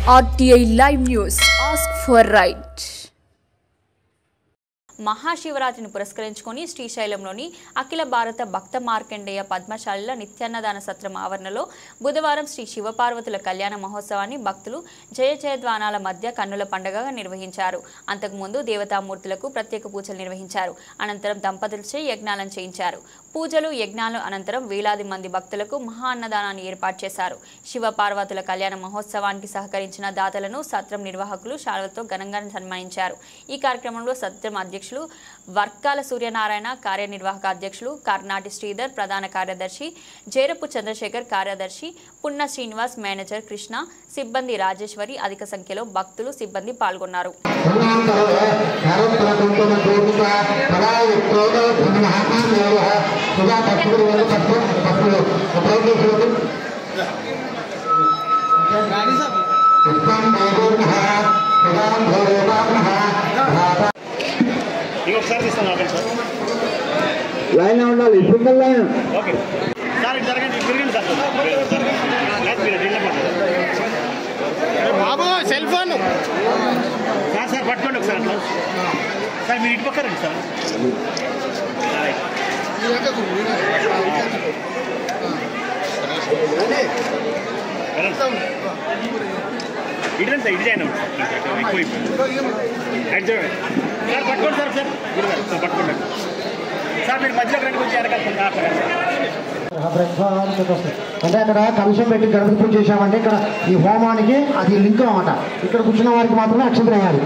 RTI Live News. Ask for right. మహాశివరాత్రిని పురస్కరించుకొని శ్రీశైలంలోని అఖిల భారత భక్త మార్కండేయ పద్మశాలిల నిత్యాన్నదాన సత్రం ఆవరణలో బుధవారం శ్రీ శివపార్వతుల కళ్యాణ మహోత్సవాన్ని భక్తులు జయజయధ్వానాల మధ్య కన్నుల పండుగగా నిర్వహించారు. అంతకుముందు దేవతామూర్తులకు ప్రత్యేక పూజలు నిర్వహించారు. అనంతరం దంపతులచే యజ్ఞాలను చేయించారు. పూజలు యజ్ఞాల అనంతరం వేలాది మంది భక్తులకు మహా అన్నదానాన్ని ఏర్పాటు చేశారు. శివపార్వతుల కళ్యాణ మహోత్సవానికి సహకరించిన దాతలను సత్రం నిర్వాహకులు శాలువతో ఘనంగా సన్మానించారు. ఈ కార్యక్రమంలో సత్రం అధ్యక్షులు వర్కాల సూర్యనారాయణ, కార్యనిర్వాహక అధ్యక్షులు కర్నాటి శ్రీధర్, ప్రధాన కార్యదర్శి జేరపు చంద్రశేఖర్, కార్యదర్శి పున్న శ్రీనివాస్, మేనేజర్ కృష్ణ, సిబ్బంది రాజేశ్వరి, అధిక సంఖ్యలో భక్తులు సిబ్బంది పాల్గొన్నారు. లైన్ ఉండాలి. Single line. బాబు సెల్ ఫోన్ సార్ పట్టుకోండి ఒకసారి అట్లా. సార్ మీరు ఇటు పక్కరండి సార్. ఇటు ఇటు చేయను సార్ పట్టుకోండి సార్ పట్టుకోండి సార్. మీరు మధ్యలో రండి, కొంచెం అంటే అక్కడ కలుషం పెట్టి గణపతి పూజ చేశామంటే ఇక్కడ ఈ హోమానికి అది లింక్ అన్నమాట. ఇక్కడ కూర్చున్న వారికి మాత్రమే అక్షంతలు వేయాలి.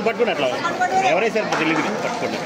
పట్టుకోండి అట్లా ఎవరైనా సార్ తెలియదు పట్టుకోండి.